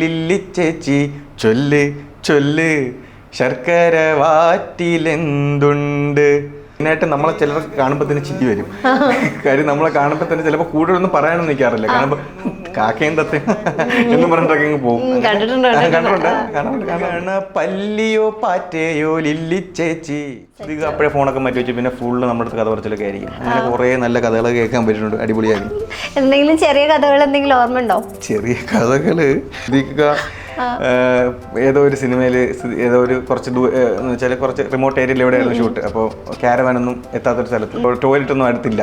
Lily ചേച്ചി ചൊല്ല് ചൊല്ല് ശർക്കര വാറ്റിലെന്തുണ്ട്. മെയിനായിട്ട് നമ്മളെ ചിലർക്ക് കാണുമ്പോൾ തന്നെ ചിരി വരും. കാര്യം നമ്മളെ കാണുമ്പോൾ തന്നെ ചിലപ്പോൾ കൂടുതലൊന്നും പറയാനൊന്നും നിൽക്കാറില്ല. കാണുമ്പോൾ കാക്കയും തത്തയും എന്നും പറഞ്ഞിട്ടൊക്കെ അങ്ങ് പോകും. പല്ലിയോ പാറ്റയോ ലില്ലി ചേച്ചി. ഇത് അപ്പോഴേ ഫോണൊക്കെ മാറ്റി വെച്ചു. പിന്നെ ഫുള്ള് നമ്മുടെ അടുത്ത് കഥ പറച്ചിലൊക്കെ ആയിരിക്കും. അങ്ങനെ കുറേ നല്ല കഥകൾ കേൾക്കാൻ പറ്റുന്നുണ്ട്. അടിപൊളിയായി. എന്തെങ്കിലും ചെറിയ കഥകൾ എന്തെങ്കിലും ഓർമ്മ ഉണ്ടോ? ചെറിയ കഥകള് ഏതോ ഒരു സിനിമയിൽ ഏതോ ഒരു കുറച്ച് റിമോട്ട് ഏരിയയിൽ എവിടെയായിരുന്നു ഷൂട്ട്. അപ്പോൾ ക്യാരവാനൊന്നും എത്താത്തൊരു സ്ഥലത്ത് ടോയ്ലറ്റൊന്നും അടുത്തില്ല.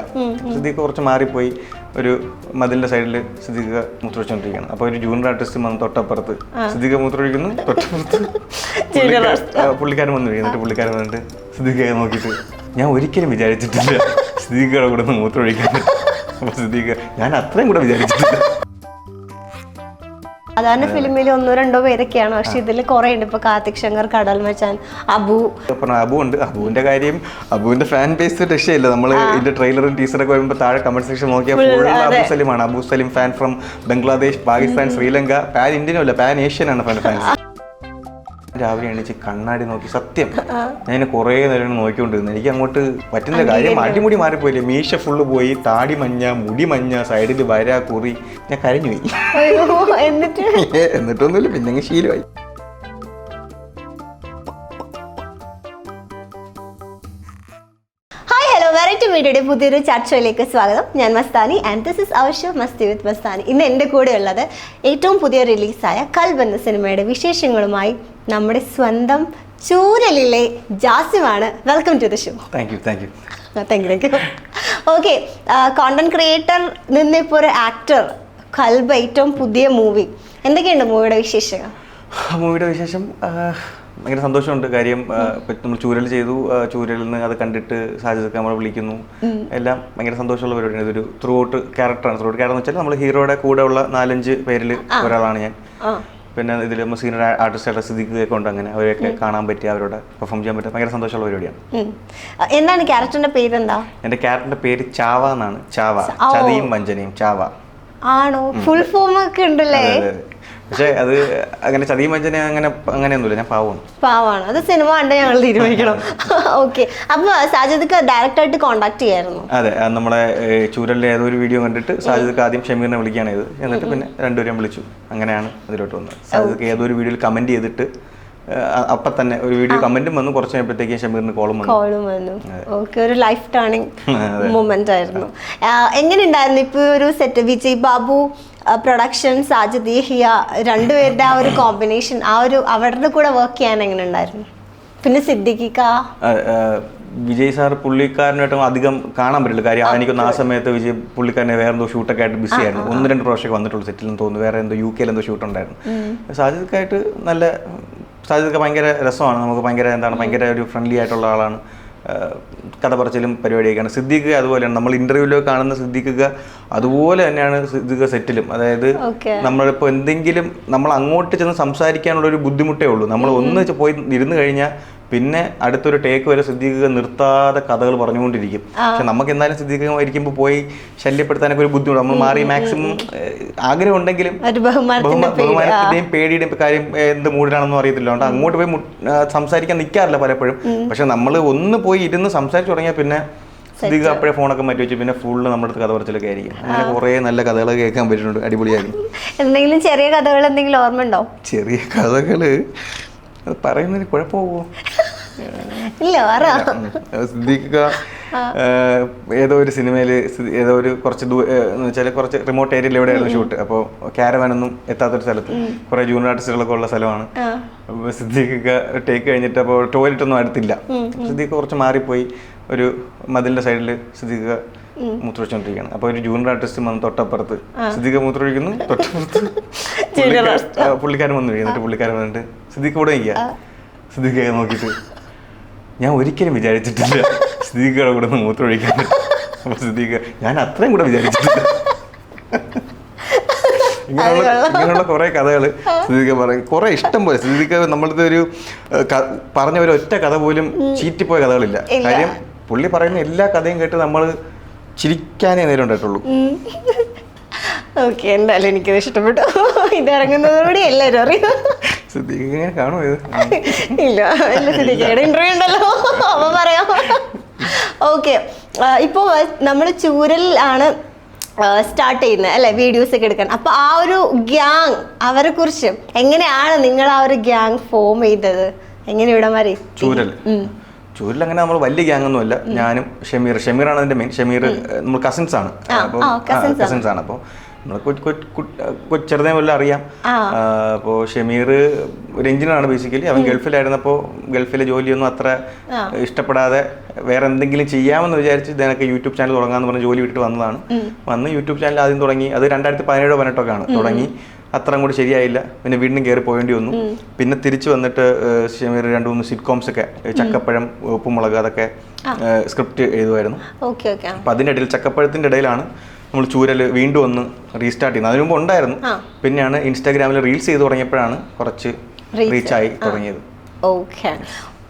സിദ്ദീഖ് കുറച്ച് മാറിപ്പോയി ഒരു മതിലിന്റെ സൈഡിൽ സിദ്ദീഖ് മൂത്രമൊഴിച്ചോണ്ടിരിക്കുകയാണ്. അപ്പോൾ ഒരു ജൂനിയർ ആർട്ടിസ്റ്റ് വന്ന് തൊട്ടപ്പുറത്ത് സിദ്ദീഖ് മൂത്രമൊഴിക്കുന്നു. തൊട്ടപ്പുറത്ത് പുള്ളിക്കാരൻ വന്നു എന്നിട്ട് പുള്ളിക്കാരൻ വന്നിട്ട് സിദ്ദീഖെ നോക്കിയിട്ട് ഞാൻ ഒരിക്കലും വിചാരിച്ചിട്ടില്ല സിദ്ദീഖയുടെ കൂടെ ഒന്ന് മൂത്രമൊഴിക്കാൻ. അപ്പോൾ സിദ്ദീഖ് ഞാൻ അത്രയും കൂടെ വിചാരിച്ചിട്ടില്ല. സാധാരണ ഫിലിമിൽ 1-2 പേരൊക്കെയാണ്, പക്ഷെ ഇതിൽ കുറെ ഉണ്ട്. ഇപ്പൊ കാർത്തിക് ശങ്കർ, കടൽ മച്ചാൻ, അബു ഉണ്ട്. അബുവിന്റെ കാര്യം, അബുവിന്റെ ഫാൻ ബേസ് രക്ഷയില്ല. നമ്മൾ ഇതിന്റെ ട്രെയിലറും ടീസറൊക്കെ വരുമ്പോൾ താഴെ കമന്റ് സെക്ഷൻ നോക്കിയാൽ ഫുൾ അബു സലീമാണ്. Abu Saleem fan from Bangladesh, Pakistan, Sri Lanka. Pan ഇന്ത്യനും അല്ല, പാൻ ഏഷ്യൻ ആണ് ഫാൻസ്. രാവിലെ എണീച്ച് കണ്ണാടി നോക്കി സത്യം ഞാൻ കുറേ നേരം നോക്കിക്കൊണ്ടിരുന്നു. എനിക്ക് അങ്ങോട്ട് പറ്റുന്ന കാര്യം അടിമുടി മാറിപ്പോയില്ലേ. മീശ ഫുള്ള് പോയി, താടി മഞ്ഞ, മുടി മഞ്ഞ, സൈഡിൽ വര കുറി. ഞാൻ കരഞ്ഞു പോയി. എന്നിട്ടൊന്നുമില്ല, പിന്നെ ശീലമായി. വെറൈറ്റി മീഡിയയുടെ പുതിയൊരു ചർച്ചയിലേക്ക് സ്വാഗതം. ഞാൻ Mastani and this is our show Masti with Mastani. ഇന്ന് എൻ്റെ കൂടെ ഉള്ളത് ഏറ്റവും പുതിയ റിലീസായ കൽബ് എന്ന സിനിമയുടെ വിശേഷങ്ങളുമായി നമ്മുടെ സ്വന്തം ചൂരലിലെ ജാസിമാണ്. Welcome to the show. Thank you. Okay, content creator നിന്നിപ്പോൾ ഒരു ആക്ടർ, കൽബ് ഏറ്റവും പുതിയ മൂവി. എന്തൊക്കെയുണ്ട് മൂവിയുടെ വിശേഷങ്ങൾ? മൂവിയുടെ വിശേഷം ഭയങ്കര സന്തോഷമുണ്ട്. കാര്യം നമ്മൾ ചൂരൽ ചെയ്തു. ചൂരലിൽ നിന്ന് അത് കണ്ടിട്ട് സാജിദൊക്കെ നമ്മളെ വിളിക്കുന്നു. എല്ലാം ഭയങ്കര സന്തോഷമുള്ള പരിപാടിയാണ്. ഇതൊരു ത്രൂ ഔട്ട് ക്യാരക്ടറാണ്. ത്രൂ ഔട്ട് ക്യാരക്ടർ എന്ന് വെച്ചാൽ നമ്മൾ ഹീറോയുടെ കൂടെ ഉള്ള 4-5 പേരിൽ ഒരാളാണ് ഞാൻ. പിന്നെ ഇതിൽ സീനിയർ ആർട്ടിസ്റ്റായിട്ട് സിദ്ദീഖൊക്കെ ഉണ്ട്. അങ്ങനെ അവരെയൊക്കെ കാണാൻ പറ്റി, അവരോട് പെർഫോം ചെയ്യാൻ പറ്റുക ഭയങ്കര സന്തോഷമുള്ള പരിപാടിയാണ്. എന്താണ് ക്യാരക്ടറിന്റെ പേര്? എന്താ? എൻ്റെ ക്യാരക്ടറിന്റെ പേര് ചാവ എന്നാണ്. ചാവ, ചതിയും വഞ്ചനയും. ചാവ ആണോ? ഫുൾ ഫോം ഒക്കെ ഉണ്ടല്ലേ? പക്ഷെ അത് അങ്ങനെ ചതിയും വഞ്ചന അങ്ങനെയൊന്നുമില്ല. ഞാൻ പാവമാണ്. അത് സിനിമ കണ്ട് ഞങ്ങൾ തീരുമാനിക്കണം. ഓക്കെ, അപ്പൊ സാജിദ് ഡയറക്റ്റായിട്ട് കോണ്ടാക്ട് ചെയ്യായിരുന്നു? അതെ, നമ്മളെ ചൂരലിലെ ഏതൊരു വീഡിയോ കണ്ടിട്ട് സാജിദ് ആദ്യം ഷമീറിനെ വിളിക്കുകയാണ് ചെയ്തത്. എന്നിട്ട് പിന്നെ രണ്ടുപേരെയും വിളിച്ചു. അങ്ങനെയാണ് അതിലോട്ട് വന്നത്. സാജിദ് ഏതൊരു വീഡിയോയിൽ കമന്റ് ചെയ്തിട്ട് അപ്പൊ തന്നെ ഒരു വീഡിയോ കമന്റും വന്നു. കുറച്ച് കഴിയുമ്പോഴത്തേക്കും ഷമീറിന് കോളും വന്നു. ഓക്കെ, ഒരു ലൈഫ് ടേണിംഗ് മൊമെന്റ് ആയിരുന്നു. എങ്ങനെയുണ്ടായിരുന്നു ഇപ്പൊ ഒരു സെറ്റ്? വിജയ് ബാബു പ്രൊഡക്ഷൻ, സാജിദ് യഹിയ, രണ്ടുപേരുടെ ആ ഒരു കോമ്പിനേഷൻ, ആ ഒരു അവരുടെ കൂടെ വർക്ക് ചെയ്യാൻ എങ്ങനെ ഉണ്ടായിരുന്നു? പിന്നെ സിദ്ദീഖിക്ക, വിജയ് സാർ പുള്ളിക്കാരനായിട്ട് അധികം കാണാൻ പറ്റില്ല. കാര്യം എനിക്കൊന്ന് ആ സമയത്ത് വിജയ് പുള്ളിക്കാരനെ വേറെ എന്തോ ഷൂട്ടൊക്കെ ആയിട്ട് ബിസി ആയിരുന്നു. 1-2 പ്രാവശ്യമൊക്കെ വന്നിട്ടുള്ളൂ സെറ്റിലെന്ന് തോന്നുന്നു. വേറെ എന്തോ UK എന്തോ ഷൂട്ട് ഉണ്ടായിരുന്നു. സാജിദൊക്കെ ഭയങ്കര രസമാണ്. നമുക്ക് ഭയങ്കര ഒരു ഫ്രണ്ട്ലി ആയിട്ടുള്ള ആളാണ്. കഥ പറച്ചിലും പരിപാടിയൊക്കെയാണ്. സിദ്ദീഖ് അതുപോലെയാണ്. നമ്മൾ ഇന്റർവ്യൂവിലൊക്കെ കാണുന്ന സിദ്ദീഖ് അതുപോലെ തന്നെയാണ് സിദ്ദീഖ് സെറ്റിലും. അതായത് നമ്മളിപ്പോൾ എന്തെങ്കിലും നമ്മൾ അങ്ങോട്ട് ചെന്ന് സംസാരിക്കാനുള്ള ഒരു ബുദ്ധിമുട്ടേ ഉള്ളൂ. നമ്മൾ ഒന്ന് പോയി ഇരുന്ന് കഴിഞ്ഞാൽ പിന്നെ അടുത്തൊരു ടേക്ക് വരെ സിദ്ദീഖ് നിർത്താതെ കഥകൾ പറഞ്ഞുകൊണ്ടിരിക്കും. പക്ഷെ നമുക്ക് എന്തായാലും സിദ്ദീഖ് ഇരിക്കുമ്പോൾ പോയി ശല്യപ്പെടുത്താനൊക്കെ ഒരു ബുദ്ധിമുട്ട്. നമ്മൾ മാറി മാക്സിമം ആഗ്രഹം ഉണ്ടെങ്കിലും ബഹുമാനത്തിന്റെയും പേടിയുടെയും കാര്യം എന്ത് മൂഡിലാണെന്നും അറിയത്തില്ല. അതുകൊണ്ട് അങ്ങോട്ട് പോയി സംസാരിക്കാൻ നിൽക്കാറില്ല പലപ്പോഴും. പക്ഷെ നമ്മൾ ഒന്ന് പോയി ഇരുന്ന് സംസാരിച്ചു തുടങ്ങിയാൽ പിന്നെ സിദ്ദീഖ് അപ്പോഴേ ഫോണൊക്കെ മാറ്റി വെച്ചു. പിന്നെ ഫുള്ള് നമ്മുടെ അടുത്ത് കഥ പറച്ചിലൊക്കെ ആയിരിക്കും. അങ്ങനെ കുറേ നല്ല കഥകൾ കേൾക്കാൻ പറ്റുന്നുണ്ട്. അടിപൊളിയായിരുന്നു. എന്തെങ്കിലും ചെറിയ കഥകൾ എന്തെങ്കിലും ഓർമ്മ ഉണ്ടോ? ചെറിയ കഥകള് പറയുന്നതിന് കുഴപ്പമോ? സിദ്ദീഖ് ഏതോ ഒരു സിനിമയിൽ ഏതോ ഒരു കുറച്ച് റിമോട്ട് ഏരിയയിൽ എവിടെയായിരുന്നു ഷൂട്ട്. അപ്പോൾ ക്യാരവാനൊന്നും എത്താത്തൊരു സ്ഥലത്ത് കുറേ ജൂനിയർ ആർട്ടിസ്റ്റുകളൊക്കെ ഉള്ള സ്ഥലമാണ്. സിദ്ദീഖ് ടേക്ക് കഴിഞ്ഞിട്ട് അപ്പോൾ ടോയ്ലറ്റൊന്നും അടുത്തില്ല. സിദ്ദീഖ് കുറച്ച് മാറിപ്പോയി ഒരു മതിലിന്റെ സൈഡിൽ സിദ്ദീഖ് മൂത്രമൊഴിച്ചോണ്ടിരിക്കുകയാണ്. അപ്പോൾ ഒരു ജൂനിയർ ആർട്ടിസ്റ്റ് വന്ന് തൊട്ടപ്പുറത്ത് സിദ്ദീഖ് മൂത്രമൊഴിക്കുന്നു. തൊട്ടപ്പുറത്ത് പുള്ളിക്കാരൻ വന്നു. എന്നിട്ട് പുള്ളിക്കാരൻ വന്നിട്ട് സിദ്ദീഖ് കൂടെ നിൽക്കുക. സിദ്ദീഖെ നോക്കിയിട്ട് ഞാൻ ഒരിക്കലും വിചാരിച്ചിട്ടില്ല സിദ്ദീഖയുടെ കൂടെ ഒന്ന് മൂത്രമൊഴിക്കാൻ. അപ്പോൾ സിദ്ദീഖ് ഞാൻ അത്രയും കൂടെ വിചാരിച്ചിട്ടില്ല. ഇങ്ങനെയുള്ള കുറെ കഥകൾ സിദ്ദീഖ് പറയും. കുറെ ഇഷ്ടം പോലെ സിദ്ദീഖ് നമ്മളത് ഒരു പറഞ്ഞ ഒരു ഒറ്റ കഥ പോലും ചീറ്റിപ്പോയ കഥകളില്ല. കാര്യം പുള്ളി പറയുന്ന എല്ലാ കഥയും കേട്ട് നമ്മൾ ചിരിക്കാനേ നേരം ഉണ്ടായിട്ടുള്ളൂ. ഓക്കെ, എന്തായാലും എനിക്കത് ഇഷ്ടപ്പെട്ടു. ഇത് ഇറങ്ങുന്നതോടെ എല്ലാവരും അറിയും. കാണുമോ ഇത്? ഇല്ല, എന്റെ സിദ്ദീഖയുടെ ഇന്റർവ്യൂ ഉണ്ടല്ലോ, അപ്പൊ പറയാം. ഓക്കെ, ഇപ്പോൾ നമ്മൾ ചൂരൽ ആണ് സ്റ്റാർട്ട് ചെയ്യുന്നത് അല്ലെ, വീഡിയോസ് ഒക്കെ എടുക്കാൻ. അപ്പൊ ആ ഒരു ഗ്യാങ്, അവരെ കുറിച്ച് എങ്ങനെയാണ് നിങ്ങൾ ആ ഒരു ഗ്യാങ് ഫോം ചെയ്തത്? എങ്ങനെ ഇവിടമാരി ചൂരിൽ അങ്ങനെ നമ്മൾ വലിയ ഗ്യാങ് ഒന്നുമല്ല. ഞാനും ഷമീറാണ് അതിന്റെ മെയിൻ. ഷമീർ നമ്മൾ കസിൻസ് ആണ്. കസിൻസ് ആണ്. അപ്പോൾ നമ്മൾ ചെറുതേ വല്ല അറിയാം. അപ്പോൾ ഷമീർ ഒരു എഞ്ചിനീയറാണ് ബേസിക്കലി. അവൻ ഗൾഫിലായിരുന്നപ്പോൾ ഗൾഫിലെ ജോലിയൊന്നും അത്ര ഇഷ്ടപ്പെടാതെ വേറെ എന്തെങ്കിലും ചെയ്യാമെന്ന് വിചാരിച്ച് ഇതിനൊക്കെ യൂട്യൂബ് ചാനൽ തുടങ്ങാമെന്ന് പറഞ്ഞ് ജോലി വിട്ടിട്ട് വന്നതാണ്. വന്ന് യൂട്യൂബ് ചാനൽ ആദ്യം തുടങ്ങി. അത് 2017-18 തുടങ്ങി. അത്ര കൂടി ശരിയായില്ല. പിന്നെ വീണ്ടും കയറി പോകേണ്ടി വന്നു. പിന്നെ തിരിച്ചു വന്നിട്ട് ഷമീർ 2-3 സിറ്റ്കോംസ് ഒക്കെ, ചക്കപ്പഴം, ഉപ്പുമുളക്, അതൊക്കെ സ്ക്രിപ്റ്റ് എഴുതുമായിരുന്നു. അപ്പം അതിൻ്റെ ഇടയിൽ, ചക്കപ്പഴത്തിൻ്റെ ഇടയിലാണ് നമ്മൾ ചൂരൽ വീണ്ടും ഒന്ന് റീസ്റ്റാർട്ട് ചെയ്യുന്നത്. അതിനു മുമ്പ് ഉണ്ടായിരുന്നു. പിന്നെയാണ് ഇൻസ്റ്റാഗ്രാമിൽ റീൽസ് ചെയ്ത് തുടങ്ങിയപ്പോഴാണ് കുറച്ച് റീച്ചായി തുടങ്ങിയത്. ഓക്കെ,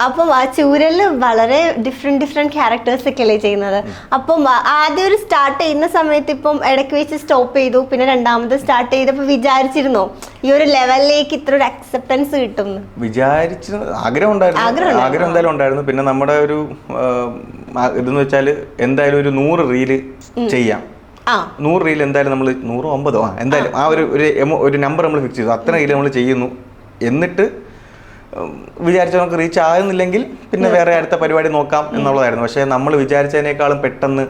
അപ്പം ആ ചൂരല് വളരെ ഡിഫറെന്റ് ക്യാരക്ടേഴ്സ് ഒക്കെ അല്ലേ ചെയ്യുന്നത്. അപ്പം ആദ്യം ഒരു സ്റ്റാർട്ട് ചെയ്യുന്ന സമയത്ത് ഇപ്പം ഇടയ്ക്ക് വെച്ച് സ്റ്റോപ്പ് ചെയ്തു, പിന്നെ രണ്ടാമത് സ്റ്റാർട്ട് ചെയ്തപ്പോൾ വിചാരിച്ചിരുന്നോ ഈ ഒരു ലെവലിലേക്ക് ഇത്ര ഒരു അക്സെപ്റ്റൻസ് കിട്ടും? വിചാരിച്ച ആഗ്രഹം എന്തായാലും ഉണ്ടായിരുന്നു. പിന്നെ നമ്മുടെ ഒരു ഇതെന്ന് വെച്ചാൽ എന്തായാലും ഒരു 100 റീല് ചെയ്യാം. 100 റീൽ എന്തായാലും നമ്മൾ 100-9 എന്തായാലും ആ ഒരു നമ്പർ നമ്മൾ ഫിക്സ് ചെയ്തു. അത്ര റീൽ നമ്മൾ ചെയ്യുന്നു. എന്നിട്ട് വിചാരിച്ച നമുക്ക് റീച്ച് ആകുന്നില്ലെങ്കിൽ പിന്നെ വേറെ അടുത്ത പരിപാടി നോക്കാം എന്നുള്ളതായിരുന്നു. പക്ഷേ നമ്മൾ വിചാരിച്ചതിനേക്കാളും പെട്ടെന്ന്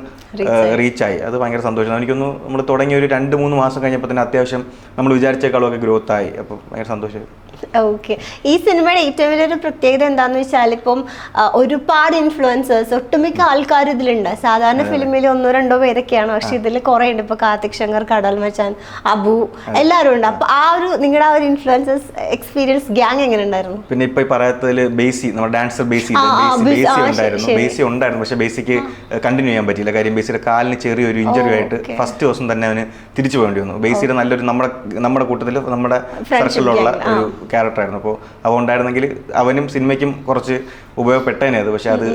റീച്ചായി. അത് ഭയങ്കര സന്തോഷം. എനിക്കൊന്ന് നമ്മൾ തുടങ്ങിയ ഒരു 2-3 മാസം കഴിഞ്ഞപ്പോൾ തന്നെ അത്യാവശ്യം നമ്മൾ വിചാരിച്ചേക്കാളും ഒക്കെ ഗ്രോത്ത് ആയി. അപ്പോൾ ഭയങ്കര സന്തോഷമായി. ഓക്കെ, ഈ സിനിമയുടെ ഏറ്റവും വലിയൊരു പ്രത്യേകത എന്താണെന്ന് വെച്ചാൽ ഇപ്പം ഒരുപാട് ഇൻഫ്ലുവൻസേഴ്സ്, ഒട്ടുമിക്ക ആൾക്കാർ ഇതിലുണ്ട്. സാധാരണ ഫിലിമിൽ 1-2 പേരൊക്കെയാണ്, പക്ഷെ ഇതിൽ കുറേ ഉണ്ട്. ഇപ്പൊ കാർത്തിക് ശങ്കർ, കടൽ മച്ചാൻ, അബു, എല്ലാവരും ഉണ്ട്. അപ്പൊ ആ ഒരു നിങ്ങളുടെ ആ ഒരു ഇൻഫ്ലുവൻസേഴ്സ് എക്സ്പീരിയൻസ് ഗ്യാങ് എങ്ങനെ ഉണ്ടായിരുന്നു? പിന്നെ ഇപ്പൊ പറയുന്നതിൽ ബേസി, നമ്മുടെ ഡാൻസർ ബേസി ഉണ്ടായിരുന്നു. പക്ഷെ ബേസിക്ക് കണ്ടിന്യൂ ചെയ്യാൻ പറ്റിയില്ല. കാര്യം ബേസിയുടെ കാലിന് ചെറിയൊരു ഇഞ്ചറി ആയിട്ട് ഫസ്റ്റ് ദിവസം തന്നെ അവന് തിരിച്ചു പോകേണ്ടി വന്നു. ബേസിയുടെ നല്ലൊരു നമ്മുടെ കൂട്ടത്തിൽ നമ്മുടെ സർക്കിളിലുള്ള ഒരു ക്യാരക്ടർ ആയിരുന്നു. അപ്പോൾ അവ ഉണ്ടായിരുന്നെങ്കിൽ അവനും സിനിമയ്ക്കും കുറച്ച് ഉപയോഗപ്പെട്ടേനെ അത്. പക്ഷെ അത്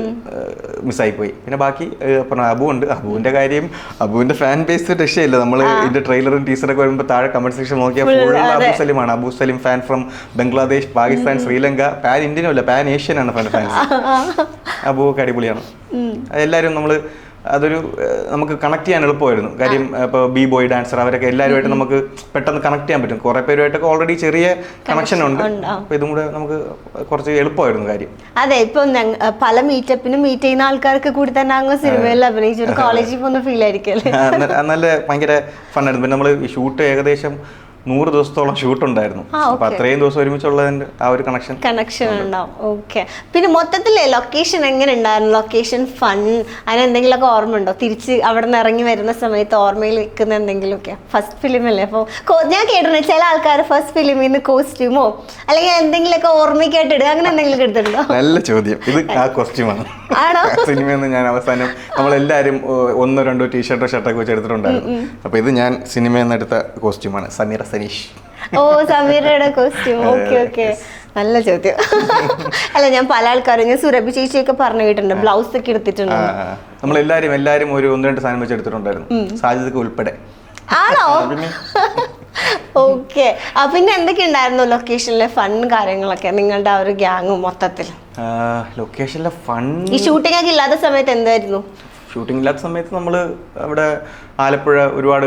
മിസ്സായിപ്പോയി. പിന്നെ ബാക്കി പറഞ്ഞ അബു ഉണ്ട്. അബുവിന്റെ കാര്യം, അബുവിന്റെ ഫാൻ ബേസ് രക്ഷയില്ല. നമ്മൾ ഇതിന്റെ ട്രെയിലറും ടീസറൊക്കെ വരുമ്പോൾ താഴെ കമന്റ് സെക്ഷൻ നോക്കിയാൽ ഫുൾ അബു സലിമാണ്. Abu Salim fan from Bangladesh, Pakistan, Sri Lanka. Pan ഇന്ത്യനും അല്ല, പാൻ ഏഷ്യൻ ആണ് ഫാൻസ്. അബു ഒക്കെ അടിപൊളിയാണ്. എല്ലാവരും അതൊരു നമുക്ക് കണക്ട് ചെയ്യാൻ എളുപ്പമായിരുന്നു. കാര്യം ഇപ്പോൾ ബി ബോയ്, ഡാൻസർ, അവരൊക്കെ എല്ലാവരുമായിട്ട് നമുക്ക് പെട്ടെന്ന് കണക്ട് ചെയ്യാൻ പറ്റും. കുറേ പേരുമായിട്ടൊക്കെ ഓൾറെഡി ചെറിയ കണക്ഷൻ ഉണ്ട്. അപ്പോൾ ഇതും കൂടെ നമുക്ക് കുറച്ച് എളുപ്പമായിരുന്നു കാര്യം. അതെ, ഇപ്പൊ പല മീറ്റപ്പിനും മീറ്റ് ചെയ്യുന്ന ആൾക്കാർക്ക് കൂടി തന്നെ അങ്ങ് സിനിമയിൽ അഭിനയിച്ചു ഒരു കോളേജിൽ പോകുന്ന ഫീൽ ആയിരിക്കും. നല്ല ഭയങ്കര ഫണ്ണായിരുന്നു. പിന്നെ നമ്മൾ ഈ ഷൂട്ട് ഏകദേശം 100 ദിവസത്തോളം ഷൂട്ട് ഉണ്ടായിരുന്നു. അപ്പൊ അത്രയും ദിവസം ഒരുമിച്ചുള്ളതിന്റെ ആ ഒരു കണക്ഷൻ ഉണ്ടാവും. ഓക്കെ, പിന്നെ മൊത്തത്തിലെ ലൊക്കേഷൻ എങ്ങനെ ഉണ്ടായിരുന്നു? ലൊക്കേഷൻ ഫൺ, അതിന് എന്തെങ്കിലുമൊക്കെ ഓർമ്മ ഉണ്ടോ? തിരിച്ച് അവിടെ നിന്ന് ഇറങ്ങി വരുന്ന സമയത്ത് ഓർമ്മയിൽ വെക്കുന്ന എന്തെങ്കിലുമൊക്കെ? ഫസ്റ്റ് ഫിലിം അല്ലേ, അപ്പോൾ ഞാൻ കേട്ടിട്ടുണ്ട് ചില ആൾക്കാർ ഫസ്റ്റ് ഫിലിമിൽ നിന്ന് കോസ്റ്റ്യൂമോ അല്ലെങ്കിൽ എന്തെങ്കിലുമൊക്കെ ഓർമ്മയ്ക്കായിട്ട് ഇടുക, അങ്ങനെ എന്തെങ്കിലും എടുത്തിട്ടുണ്ടോ? നല്ല ചോദ്യം. ഇത് ആ കോസ്റ്റ്യൂമാണ്. ആണോ? സിനിമയിൽ നിന്ന് ഞാൻ അവസാനം നമ്മളെല്ലാവരും 1-2 ടീഷർട്ടോ ഷർട്ടൊക്കെ വെച്ച് എടുത്തിട്ടുണ്ടായിരുന്നു. അപ്പൊ ഇത് ഞാൻ സിനിമയിൽ നിന്ന് എടുത്ത കോസ്റ്റ്യൂമാണ്. സമീറ സനീഷ്. ഓ, സമീറയുടെ കോസ്റ്റ്യൂം. ഓക്കെ, നല്ല ചോദ്യം. അല്ല, ഞാൻ പല ആൾക്കാരും, ഞാൻ സുരഭി ചേച്ചിയൊക്കെ പറഞ്ഞു കേട്ടിട്ടുണ്ട് ബ്ലൗസ് ഒക്കെ എടുത്തിട്ടുണ്ട്. നമ്മളെല്ലാരും ഒരു 1-2 സാധനം വെച്ച് എടുത്തിട്ടുണ്ടായിരുന്നു, സാജിദൊക്കെ ഉൾപ്പെടെ. ആണോ? ഓക്കെ, പിന്നെ എന്തൊക്കെ ഉണ്ടായിരുന്നു ലൊക്കേഷനിലെ ഫൺ കാര്യങ്ങളൊക്കെ നിങ്ങളുടെ ആ ഒരു ഗ്യാങ്ങും മൊത്തത്തിൽ? ലൊക്കേഷനിലെ ഫൺ, ഈ ഷൂട്ടിംഗ് ഒക്കെ ഇല്ലാത്ത സമയത്ത് എന്തായിരുന്നു? ഷൂട്ടിംഗ് ഇല്ലാത്ത സമയത്ത് നമ്മൾ അവിടെ ആലപ്പുഴ ഒരുപാട്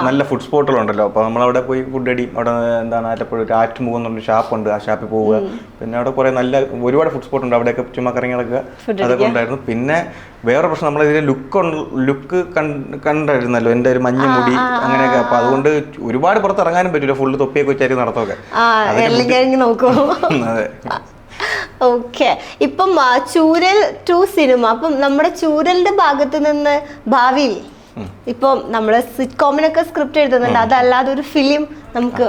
നല്ല ഫുഡ് സ്പോട്ടുകളുണ്ടല്ലോ. അപ്പോൾ നമ്മളവിടെ പോയി ഫുഡ് അടി. അവിടെ എന്താണ് ആലപ്പുഴ ഒരു ആറ്റുമുഖം എന്ന് പറഞ്ഞൊരു ഷാപ്പുണ്ട്, ആ ഷാപ്പിൽ പോവുക. പിന്നെ അവിടെ കുറേ ഒരുപാട് ഫുഡ് സ്പോട്ട് ഉണ്ട്, അവിടെയൊക്കെ ചുമ്മാ കറങ്ങികളൊക്കെ അതൊക്കെ ഉണ്ടായിരുന്നു. പിന്നെ വേറെ പ്രശ്നം, നമ്മളിതിൻ്റെ ലുക്ക് കണ്ടായിരുന്നല്ലോ, എൻ്റെ ഒരു മഞ്ഞ മുടി അങ്ങനെയൊക്കെ. അപ്പോൾ അതുകൊണ്ട് ഒരുപാട് പുറത്ത് ഇറങ്ങാനും പറ്റില്ല, ഫുള്ള് തൊപ്പിയൊക്കെ വെച്ചായിരിക്കും നടത്തമൊക്കെ. അതെ. ഓക്കെ, ഇപ്പം ചൂരൽ 2 സിനിമ, അപ്പം നമ്മുടെ ചൂരലിന്റെ ഭാഗത്ത് നിന്ന് ഭാവിയിൽ ഇപ്പം നമ്മള് സിറ്റ്കോമിനൊക്കെ സ്ക്രിപ്റ്റ് എഴുതുന്നുണ്ട്, അതല്ലാതെ ഒരു ഫിലിം നമുക്ക്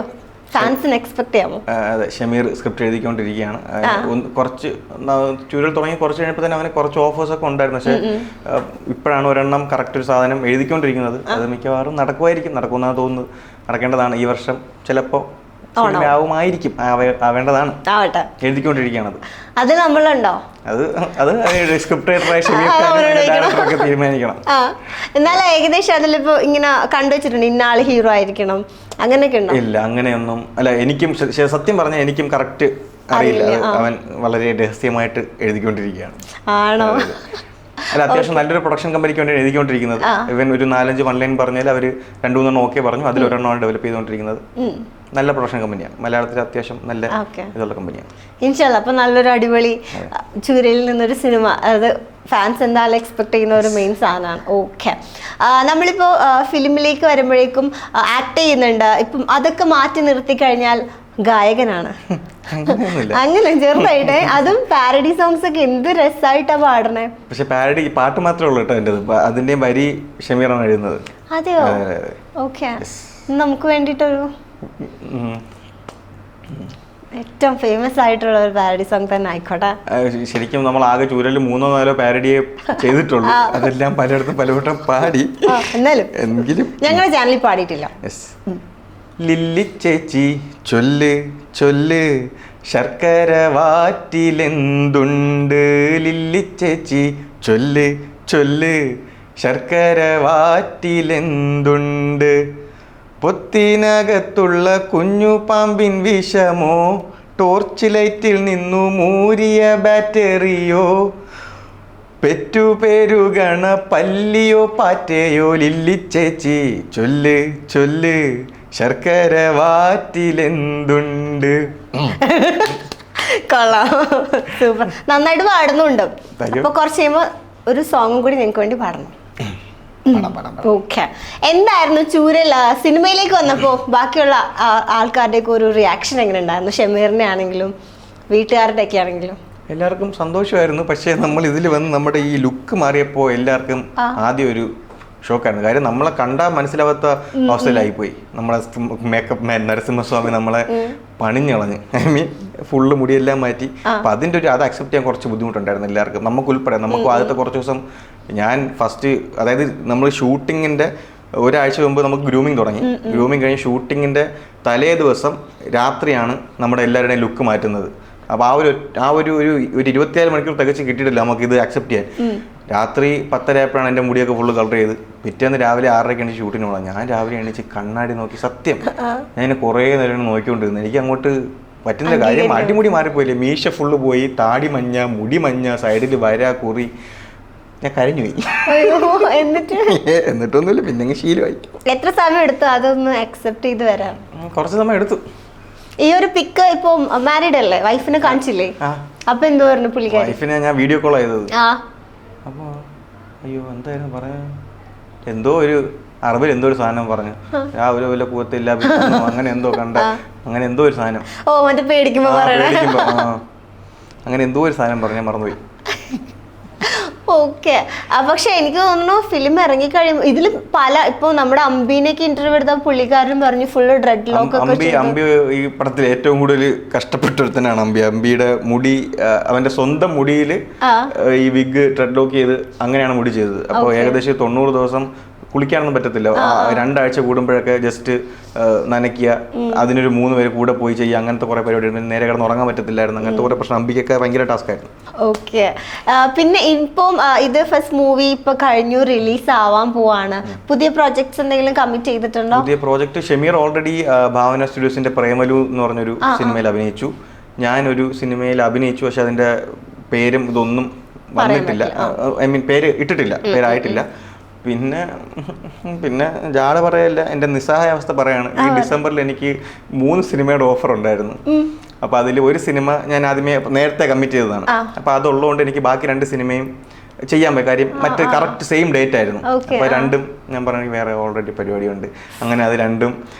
ഫാൻസിന് എക്സ്പെക്ട് ചെയ്യാമോ? അതെ, ഷമീർ സ്ക്രിപ്റ്റ് എഴുതിക്കൊണ്ടിരിക്കുകയാണ്. കുറച്ച് ചൂരൽ തുടങ്ങി കുറച്ച് കഴിഞ്ഞപ്പോൾ തന്നെ അവന് കുറച്ച് ഓഫേഴ്സ് ഒക്കെ ഉണ്ടായിരുന്നു. പക്ഷേ ഇപ്പോഴാണ് ഒരെണ്ണം കറക്റ്റ് ഒരു സാധനം എഴുതിക്കൊണ്ടിരിക്കുന്നത്. അത് മിക്കവാറും നടക്കുമായിരിക്കും, നടക്കുമെന്നാണ് തോന്നുന്നത്. നടക്കേണ്ടതാണ് ഈ വർഷം ചിലപ്പോൾ സിനിമ ആവുമായിരിക്കും, ആവേണ്ടതാണ്, ആവട്ടെ, എഴുതിക്കൊണ്ടിരിക്കുകയാണത്. അത് നമ്മളുണ്ടോ? അത് സ്ക്രിപ്റ്റ് റൈറ്ററൊക്കെ തീരുമാനിക്കണം. എന്നാലും ഏകദേശം അതിലിപ്പോ ഇങ്ങനെ കണ്ടുവച്ചിട്ടുണ്ട് ഇന്ന ആള് ഹീറോ ആയിരിക്കണം അങ്ങനെയൊക്കെ ഉണ്ടോ? ഇല്ല, അങ്ങനെയൊന്നും അല്ല. എനിക്കും സത്യം പറഞ്ഞാൽ എനിക്കും കറക്റ്റ് അറിയില്ല. അവൻ വളരെ രഹസ്യമായിട്ട് എഴുതിക്കൊണ്ടിരിക്കുകയാണ്. ആണോ? അല്ല, അത്യാവശ്യം നല്ലൊരു പ്രൊഡക്ഷൻ കമ്പനിക്ക് വേണ്ടി എഴുതിക്കൊണ്ടിരിക്കുന്നത്. ഇവൻ ഒരു 4-5 വൺ ലൈൻ പറഞ്ഞാൽ അവർ 2-3 ഓക്കെ പറഞ്ഞു, അതിൽ ഒരെണ്ണമാണ് ഡെവലപ്പ് ചെയ്തുകൊണ്ടിരിക്കുന്നത്. നല്ല പ്രൊഡക്ഷൻ കമ്പനിയാണ്, മലയാളത്തിൽ അത്യാവശ്യം നല്ല ഇതുള്ള കമ്പനിയാണ്. ഇൻഷാല്ലാ. അപ്പൊ നല്ലൊരു അടിപൊളി ചൂരയിൽ നിന്നൊരു സിനിമ, അത് ഫാൻസ് എന്തായാലും എക്സ്പെക്ട് ചെയ്യുന്ന ഒരു മെയിൻ സാധനമാണ്. ഓക്കെ, നമ്മളിപ്പോ ഫിലിമിലേക്ക് വരുമ്പോഴേക്കും ആക്ട് ചെയ്യുന്നുണ്ട്. ഇപ്പം അതൊക്കെ മാറ്റി നിർത്തി കഴിഞ്ഞാൽ ഗായകനാണ്. അങ്ങനെ ചെറുതായിട്ട്, അതും പാരഡി സോങ്സ് ഒക്കെ എന്ത് രസമായിട്ടാ പാടണേ. പക്ഷെ പാരഡി പാട്ട് മാത്രമേ ഉള്ളൂ കേട്ടോ എൻ്റെ. അതിന്റെ വരി ഷമീറാണ് എഴുതുന്നത്. അതെയോ? ഓക്കെ, നമുക്ക് വേണ്ടിട്ടൊരു ഏറ്റവും ഫേമസ് ആയിട്ടുള്ള ഒരു പാരഡി സോങ് തന്നെ ആയിക്കോട്ടെ. ശരിക്കും നമ്മൾ ആകെ ചൂരൽ 3-4 പാരഡിയെ ചെയ്തിട്ടുള്ളൂ. അതെല്ലാം പലയിടത്തും പലവട്ടം പാടി. എന്നാലും ഞങ്ങളുടെ ചാനലിൽ പാടിയിട്ടില്ല. ലില്ലി ചേച്ചി ചൊല്ല് ചൊല്ല് ശർക്കര വാറ്റിലെന്തുണ്ട്, ലില്ലി ചേച്ചി ചൊല്ല് ചൊല്ല് ശർക്കര വാറ്റിലെന്തുണ്ട്, പൊത്തിനകത്തുള്ള കുഞ്ഞു പാമ്പിൻ വിഷമോ, ടോർച്ച് ലൈറ്റിൽ നിന്നു മൂരിയ ബാറ്ററിയോ, പെറ്റുപേരുകണ പല്ലിയോ പാറ്റയോ, ലില്ലി ചേച്ചി ചൊല്ല് ചൊല്ല് ശർക്കര വാറ്റിലെന്തുണ്ട്. കൊള്ളാം, സൂപ്പർ, നന്നായിട്ട് പാടുന്നുണ്ട്. അപ്പൊ കുറച്ച് കഴിയുമ്പോ ഒരു സോങ്ങും കൂടി നിങ്ങൾക്ക് വേണ്ടി പാടണം. ഓക്കെ, എന്തായിരുന്നു ചൂരൽ സിനിമയിലേക്ക് വന്നപ്പോ ബാക്കിയുള്ള ആൾക്കാരുടെയൊക്കെ ഒരു റിയാക്ഷൻ എങ്ങനെ ഉണ്ടായിരുന്നു? ഷമീറിന്റെ ആണെങ്കിലും വീട്ടുകാരുടെ ഒക്കെ ആണെങ്കിലും എല്ലാവർക്കും സന്തോഷമായിരുന്നു. പക്ഷേ നമ്മൾ ഇതിൽ വന്ന് നമ്മുടെ ഈ ലുക്ക് മാറിയപ്പോൾ എല്ലാവർക്കും ആദ്യം ഒരു ഷോക്കായിരുന്നു. കാര്യം നമ്മളെ കണ്ടാൽ മനസ്സിലാവാത്ത അവസ്ഥയിലായിപ്പോയി. നമ്മളെ മേക്കപ്പ് മാൻ നരസിംഹസ്വാമി നമ്മളെ പണിഞ്ഞളഞ്ഞ്, ഐ മീൻ ഫുള്ള് മുടിയെല്ലാം മാറ്റി. അപ്പം അതിൻ്റെ അത് അക്സെപ്റ്റ് ചെയ്യാൻ കുറച്ച് ബുദ്ധിമുട്ടുണ്ടായിരുന്നു എല്ലാവർക്കും, നമുക്ക് ഉൾപ്പെടെ. നമുക്ക് ആദ്യത്തെ കുറച്ച് ദിവസം ഞാൻ ഫസ്റ്റ്, അതായത് നമ്മൾ ഷൂട്ടിങ്ങിൻ്റെ ഒരാഴ്ച മുമ്പ് നമുക്ക് ഗ്രൂമിങ് തുടങ്ങി. ഗ്രൂമിങ് കഴിഞ്ഞ് ഷൂട്ടിങ്ങിൻ്റെ തലേ ദിവസം രാത്രിയാണ് നമ്മുടെ എല്ലാവരുടെയും ലുക്ക് മാറ്റുന്നത്. അപ്പോൾ ആ ഒരു 24 മണിക്കൂർ തികച്ച് കിട്ടിയിട്ടില്ല നമുക്കിത് അക്സെപ്റ്റ് ചെയ്യാൻ. രാത്രി 10:30 ആയപ്പോഴാണ് എൻ്റെ മുടിയൊക്കെ ഫുള്ള് കളർ ചെയ്ത്. പിറ്റേന്ന് രാവിലെ 6:30 എണീച്ച് ഷൂട്ടിന് പോകണം. ഞാൻ രാവിലെ എണീച്ച് കണ്ണാടി നോക്കി, സത്യം ഞാൻ കുറേ നേരം നോക്കിക്കൊണ്ടിരുന്നു. എനിക്ക് അങ്ങോട്ട് പറ്റുന്ന കാര്യം, അടിമുടി മാറിപ്പോയില്ലേ, മീശ ഫുള്ള് പോയി, താടി മഞ്ഞ, മുടി മഞ്ഞ, സൈഡിൽ വര കുറി, ഞാൻ കരഞ്ഞു പോയി. എന്നിട്ടൊന്നുമില്ല, പിന്നെ ശീലമായി. എത്ര സമയം എടുത്തു അതൊന്ന് അക്സെപ്റ്റ് ചെയ്ത് വരാൻ? കുറച്ച് സമയം എടുത്തു. ഈ ഒരു പിക്ക് ഇപ്പൊ മാരീഡ് അല്ലേ, വൈഫിനെ കാണിച്ചില്ലേ? അപ്പൊ എന്തോ പറഞ്ഞു പുള്ളിക്കാരി? വൈഫിനെ ഞാൻ വീഡിയോ കോൾ ചെയ്തത്. അപ്പൊ അയ്യോ എന്തായിരുന്നു പറയാ, എന്തോ ഒരു അറബിൽ എന്തോ ഒരു സാധനം പറഞ്ഞു, രാവിലെ വല്ല കൂത്തില്ല അങ്ങനെ എന്തോ കണ്ട, അങ്ങനെ എന്തോ ഒരു സാധനം. ഓ, മറ്റേ പേടിക്കുമ്പോ അങ്ങനെ എന്തോ ഒരു സാധനം പറഞ്ഞു, ഞാൻ മറന്നുപോയി. ഓക്കെ, പക്ഷെ എനിക്ക് തോന്നുന്നു ഫിലിം ഇറങ്ങിക്കഴിയുമ്പോൾ ഇതിൽ പല, ഇപ്പൊ നമ്മുടെ അമ്പീനൊക്കെ ഇന്റർവ്യൂ എടുത്ത പുള്ളിക്കാരൻ പറഞ്ഞു ഫുള്ള് ഡ്രെഡ് ലോക്ക് ഒക്കെ. അമ്പി ഈ പടത്തിൽ ഏറ്റവും കൂടുതൽ കഷ്ടപ്പെട്ടൊരുത്തനാണ് അമ്പി. അമ്പിയുടെ മുടി, അവന്റെ സ്വന്തം മുടിയിൽ ഈ വിഗ് ഡ്രെഡ് ലോക്ക് ചെയ്ത് അങ്ങനെയാണ് മുടി ചെയ്തത്. അപ്പോൾ ഏകദേശം 90 ദിവസം കുളിക്കാനൊന്നും പറ്റത്തില്ല. 2 ആഴ്ച കൂടുമ്പോഴൊക്കെ ജസ്റ്റ് നനയ്ക്കുക, അതിനൊരു 3 പേര് കൂടെ പോയി ചെയ്യുക, അങ്ങനത്തെ കുറെ പരിപാടി. നേരെ കിടന്ന് ഉറങ്ങാൻ പറ്റത്തില്ലായിരുന്നു, അങ്ങനത്തെ കുറെ പ്രശ്നം. അമ്പിക്കൊക്കെ ഭയങ്കര ടാസ്ക് ആയിരുന്നു. ഓക്കെ, പിന്നെ ഇപ്പം ഇത് ഫസ്റ്റ് മൂവി ഇപ്പൊ കഴിഞ്ഞു, റിലീസ് ആവാൻ പോവാണ്. പുതിയ പ്രോജക്ട്സ് എന്തെങ്കിലും കമ്മിറ്റ് ചെയ്തിട്ടുണ്ടോ? പുതിയ പ്രോജക്ട് ഷമീർ ഓൾറെഡി ഭാവന സ്റ്റുഡിയോസിന്റെ പ്രേമലു എന്ന് പറഞ്ഞൊരു സിനിമയിൽ അഭിനയിച്ചു. ഞാനൊരു സിനിമയിൽ അഭിനയിച്ചു, പക്ഷെ അതിന്റെ പേരും ഇതൊന്നും വന്നിട്ടില്ല, ഐ മീൻ പേര് ഇട്ടിട്ടില്ല, പേരായിട്ടില്ല. പിന്നെ ജാട പറയല്ല, എൻ്റെ നിസ്സഹായാവസ്ഥ പറയാണ്. ഈ ഡിസംബറിൽ എനിക്ക് 3 സിനിമയുടെ ഓഫർ ഉണ്ടായിരുന്നു. അപ്പോൾ അതിൽ ഒരു സിനിമ ഞാൻ ആദ്യമേ നേരത്തെ കമ്മിറ്റ് ചെയ്തതാണ്. അപ്പോൾ അതുള്ളതുകൊണ്ട് എനിക്ക് ബാക്കി 2 സിനിമയും ചെയ്യാൻ പറ്റും. കാര്യം മറ്റേ കറക്റ്റ് സെയിം ഡേറ്റ് ആയിരുന്നു. അപ്പോൾ 2ഉം ഞാൻ പറഞ്ഞു വേറെ ഓൾറെഡി പരിപാടിയുണ്ട്, അങ്ങനെ അത് 2ഉം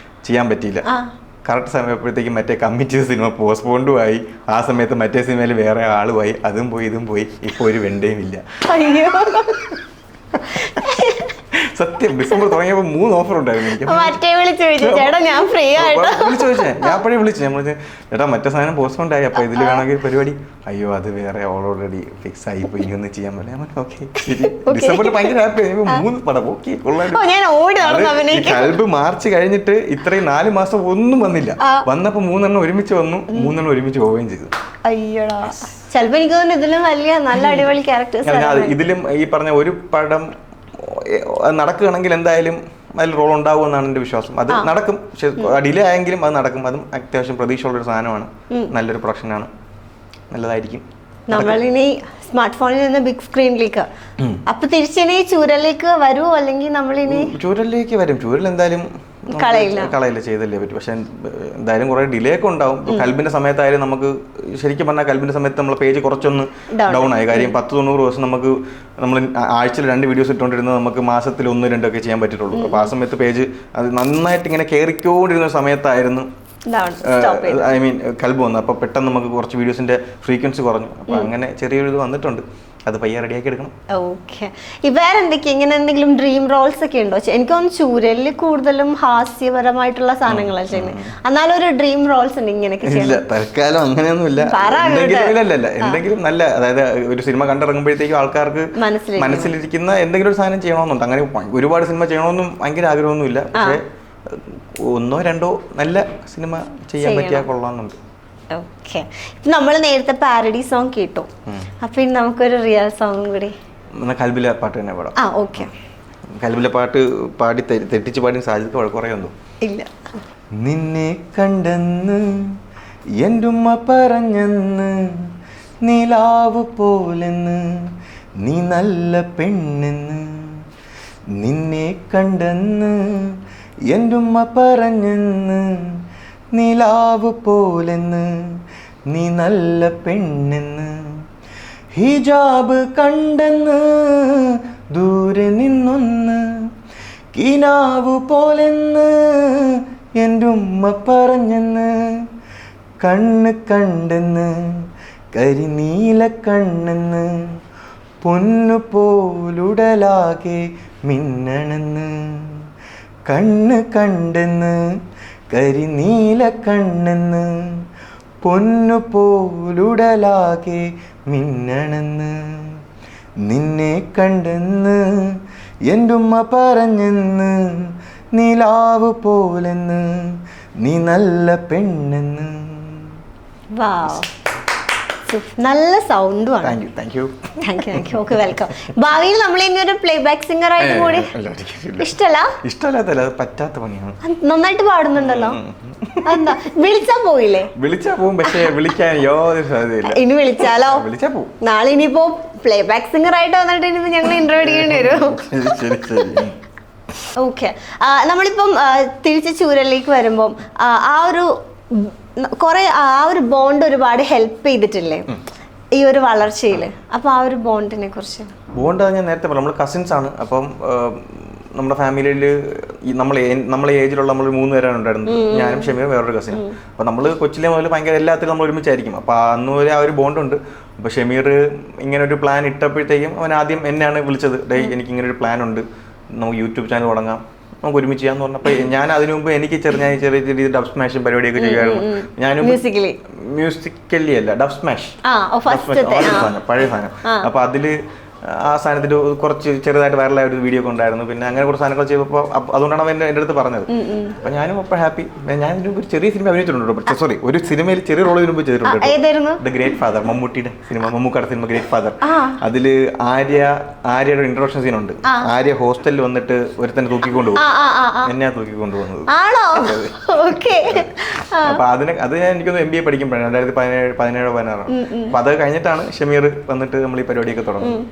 ചെയ്യാൻ പറ്റിയില്ല. കറക്റ്റ് സമയപ്പോഴത്തേക്കും മറ്റേ കമ്മിറ്റ് ചെയ്ത സിനിമ പോസ്റ്റ്പോണ്ടും ആയി. ആ സമയത്ത് മറ്റേ സിനിമയിൽ വേറെ ആളുമായി, അതും പോയി ഇതും പോയി. ഇപ്പോൾ ഒരു വെണ്ടയും ഇല്ല. സത്യം ഡിസംബർ തുടങ്ങിയപ്പോൾ 3 ഓഫർ ഉണ്ടായിരുന്നു എനിക്ക്. മറ്റേ വിളിച്ചു ചോദിച്ചു ചേട്ടാ ഞാൻ ഫ്രീ ആയിട്ടോ വിളിച്ചു ചോദിച്ചേ, ഞാൻ അപ്പോഴേ വിളിച്ചു. ഞാൻ പറഞ്ഞു ചേട്ടാ മറ്റേ സാധനം പോസ്റ്റ്പോണ്ട് ആയി, അപ്പോൾ ഇതിൽ വേണമെങ്കിൽ പരിപാടി. അയ്യോ അത് വേറെ ഓൾറെഡി ഫിക്സ് ആയി, ഇപ്പോൾ ഇനി ഒന്നും ചെയ്യാൻ പറ്റില്ല. ഓക്കെ ഡിസംബറിൽ ഭയങ്കര ഹാപ്പി ആയി. 3 പടം ഓക്കെ കൽബ് മാർച്ച് കഴിഞ്ഞിട്ട് ഇത്രയും 4 മാസം ഒന്നും വന്നില്ല. വന്നപ്പോൾ 3 എണ്ണം ഒരുമിച്ച് വന്നു, 3 എണ്ണം ഒരുമിച്ച് പോവുകയും ചെയ്തു. അയ്യോടാ ചിലപ്പോ എനിക്ക് തോന്നുന്നു ഇതിലും വലിയ നല്ല അടിപൊളി ക്യാരക്ടേഴ്സ്. ഇതിലും ഈ പറഞ്ഞ ഒരു പടം നടക്കുകയാണെങ്കിൽ എന്തായാലും അതിൽ റോൾ ഉണ്ടാവുമെന്നാണ് എൻ്റെ വിശ്വാസം. അത് നടക്കും, പക്ഷെ ഡിലേ ആയെങ്കിലും അത് നടക്കും. അതും അത്യാവശ്യം പ്രതീക്ഷയുള്ളൊരു സാധനമാണ്, നല്ലൊരു പ്രൊഡക്ഷനാണ്, നല്ലതായിരിക്കും. നമ്മളിനി സ്മാർട്ട് ഫോണിൽ നിന്ന് ബിഗ് സ്ക്രീനിലേക്ക്, അപ്പൊ തിരിച്ചിനി ചൂരലിലേക്ക് വരുമോ? അല്ലെങ്കിൽ നമ്മളിനി ചൂരലിലേക്ക് വരും. ചൂരൽ എന്തായാലും കളയില്ല, ചെയ്തല്ലേ പറ്റും. പക്ഷെ എന്തായാലും കുറെ ഡിലേ ഒക്കെ ഉണ്ടാവും. കൽബിന്റെ സമയത്തായാലും നമുക്ക് ശരിക്കും പറഞ്ഞാൽ കൽബിന്റെ സമയത്ത് നമ്മളെ പേജ് കുറച്ചൊന്ന് ഡൗൺ ആയി. കാര്യം 10-90 ദിവസം നമുക്ക് നമ്മൾ ആഴ്ചയിൽ 2 വീഡിയോസ് ഇട്ടുകൊണ്ടിരുന്നത് നമുക്ക് മാസത്തിൽ 1-2 ഒക്കെ ചെയ്യാൻ പറ്റിയിട്ടുള്ളൂ. അപ്പോൾ ആ സമയത്ത് പേജ് അത് നന്നായിട്ട് ഇങ്ങനെ കയറിക്കൊണ്ടിരുന്ന സമയത്തായിരുന്നു ഐ മീൻ കൽബ് വന്നു. അപ്പോൾ പെട്ടെന്ന് നമുക്ക് കുറച്ച് വീഡിയോസിന്റെ ഫ്രീക്വൻസി കുറഞ്ഞു. അപ്പോൾ അങ്ങനെ ചെറിയൊരു ഇത് വന്നിട്ടുണ്ട്, അത് പയ്യെ റെഡിയാക്കി എടുക്കണം. ഓക്കെ. വേറെ എന്തൊക്കെയാ ഇങ്ങനെ എന്തെങ്കിലും ഡ്രീം റോൾസ് ഒക്കെ ഉണ്ടോ? എനിക്ക് തോന്നുന്നു ചൂരലിൽ കൂടുതലും ഹാസ്യപരമായിട്ടുള്ള സാധനങ്ങളാണ് ചെയ്യുന്നത്. എന്നാലും ഒരു ഡ്രീം റോൾസ് ഉണ്ട് ഇങ്ങനെയൊക്കെ ഇല്ല, തൽക്കാലം അങ്ങനെയൊന്നും ഇല്ല. എന്തെങ്കിലും നല്ല, അതായത് ഒരു സിനിമ കണ്ടിറങ്ങുമ്പോഴത്തേക്കും ആൾക്കാർക്ക് മനസ്സിലിരിക്കുന്ന എന്തെങ്കിലും ഒരു സാധനം ചെയ്യണമെന്നുണ്ട്. അങ്ങനെ ഒരുപാട് സിനിമ ചെയ്യണമെന്നും ഭയങ്കര ആഗ്രഹമൊന്നുമില്ല. പക്ഷേ 1-2 നല്ല സിനിമ ചെയ്യാൻ പറ്റിയാൽ കൊള്ളാമെന്നുണ്ട്. ഓക്കെ. നമ്മൾ നേരത്തെ പാരഡി സോങ് കേട്ടു, അപ്പൊ ഇനി നമുക്കൊരു റിയൽ സോങ് കൂടി കൽബിലെ പാട്ട് തന്നെ പാടാം. ഓക്കെ. കൽബിലെ പാട്ട് പാടി തെറ്റിച്ച് പാടി സാധ്യത കുറേ ഒന്നും ഇല്ല. നിന്നെ കണ്ടെന്ന് എൻ്റെ ഉമ്മ പറഞ്ഞെന്ന്, നിലാവ് പോലെന്ന് നീ നല്ല പെണ്ണെന്ന്. നിന്നെ കണ്ടെന്ന് എൻ്റെ ഉമ്മ പറഞ്ഞെന്ന്, നിലാവ് പോലെന്ന് നീ നല്ല പെണ്ണെന്ന്. ഹിജാബ് കണ്ടെന്ന് ദൂരെ നിന്നൊന്ന്, കിനാവ് പോലെന്ന് എൻ്റെ ഉമ്മ പറഞ്ഞെന്ന്. കണ്ണ് കണ്ടെന്ന് കരിനീല കണ്ണെന്ന്, പൊന്നു പോലുടലാകെ മിന്നണെന്ന്. കണ്ണ് കണ്ടെന്ന് കരിനീല കണ്ണെന്ന്, പൊന്നു പോലുടലാകെ മിന്നണെന്ന്. നിന്നെ കണ്ടെന്ന് എൻ്റെ ഉമ്മ പറഞ്ഞെന്ന്, നിലാവ് പോലെന്ന് നീ നല്ല പെണ്ണെന്ന്. നല്ല സൗണ്ടുമാണ്. Thank you. Okay, welcome. ഭാവിയിൽ നമ്മൾ ഇനി ഒരു പ്ലേ ബാക്ക് സിംഗർ ആയിട്ട് കൂടി ഇഷ്ടമല്ലാത്തല്ല, അത് പറ്റാത്ത പണിയാണ്. നന്നായിട്ട് പാടുന്നുണ്ടല്ലോ, എന്താ വിളിച്ചാ പോയില്ലേ? വിളിച്ചാ പോവും, പക്ഷേ വിളിക്കാൻ യാതൊരു സാധ്യതയില്ല. ഇനി വിളിച്ചാലോ? വിളിച്ചാ പോവും. നാളെ ഇനിയിപ്പോ പ്ലേ ബാക്ക് സിംഗർ ആയിട്ട് വന്നിട്ട് ഇനിയിപ്പോ ഞങ്ങൾ ഇന്റർവ്യൂ എടുക്കേണ്ടി വരും. ഓക്കെ. നമ്മളിപ്പം തിരിച്ച് ചൂരലിലേക്ക് വരുമ്പം ആ ഒരു ബോണ്ട് ഒരുപാട് ഹെൽപ്പ് ചെയ്തിട്ടില്ലേ ഈ ഒരു വളർച്ചയിൽ? അപ്പൊ ആ ഒരു ബോണ്ടിനെ കുറിച്ച് ഞാൻ നേരത്തെ പറഞ്ഞു, നമ്മൾ കസിൻസ് ആണ്. അപ്പം നമ്മുടെ ഫാമിലിയിൽ നമ്മളെ ഏജിലുള്ള നമ്മൾ 3 പേരാണ് ഉണ്ടായിരുന്നത്. ഞാനും ഷമീറും വേറൊരു കസിനും. അപ്പോൾ നമ്മൾ കൊച്ചിലെ മുതൽ ഭയങ്കര എല്ലാത്തിലും നമ്മൾ ഒരുമിച്ചായിരിക്കും. അപ്പോൾ അന്ന് വരെ ആ ഒരു ബോണ്ടുണ്ട്. അപ്പോൾ ഷമീർ ഇങ്ങനെ ഒരു പ്ലാൻ ഇട്ടപ്പോഴത്തേക്കും അവൻ ആദ്യം എന്നെയാണ് വിളിച്ചത്. എനിക്ക് ഇങ്ങനെ ഒരു പ്ലാൻ ഉണ്ട്, നമുക്ക് യൂട്യൂബ് ചാനൽ തുടങ്ങാം, നമുക്ക് ഒരുമിച്ച് ചെയ്യാന്ന് പറഞ്ഞപ്പോൾ ഞാൻ അതിനു മുമ്പ് എനിക്ക് ചെറിയ രീതിയിൽ ഡബ് സ്മാഷും പരിപാടിയൊക്കെ ചെയ്യുമായിരുന്നു. ഞാനും മ്യൂസിക്കലി അല്ല, ഡബ് സ്മാഷ് പഴയ സാധനം. അപ്പൊ അതില് ആ സാധനത്തിൽ കുറച്ച് ചെറുതായിട്ട് വൈറലായ ഒരു വീഡിയോ ഒക്കെ ഉണ്ടായിരുന്നു. പിന്നെ അങ്ങനെ കുറച്ച് സാധനങ്ങൾ ചെയ്തപ്പോൾ അതുകൊണ്ടാണ് അവൻ എൻ്റെ അടുത്ത് പറഞ്ഞത്. അപ്പൊ ഞാനും അപ്പോൾ ഹാപ്പി. ഞാൻ ഇതിന് ഒരു ചെറിയ സിനിമ അഭിനയിച്ചിട്ടുണ്ട്. സോറി, ഒരു സിനിമയിൽ ചെറിയ റോൾ ഇതിനു മുമ്പ് ചെയ്തിട്ടുണ്ട്. ദ ഗ്രേറ്റ് ഫാദർ, മമ്മൂട്ടിയുടെ സിനിമ, മമ്മൂക്കയുടെ സിനിമ ഗ്രേറ്റ് ഫാദർ. അതില് ആര്യയുടെ ഇൻട്രൊഡക്ഷൻ സീൻ ഉണ്ട്. ആര്യ ഹോസ്റ്റലിൽ വന്നിട്ട് ഒരുത്തന്നെ തൂക്കിക്കൊണ്ട് പോകും, എന്നെ തൂക്കിക്കൊണ്ട് പോകുന്നത്. അപ്പൊ അത് ഞാൻ എനിക്കൊന്ന് MBA പഠിക്കുമ്പോഴാണ്, 2017-16. അപ്പൊ അത് കഴിഞ്ഞിട്ടാണ് ഷമീർ വന്നിട്ട് നമ്മൾ ഈ പരിപാടിയൊക്കെ തുടങ്ങുന്നത്.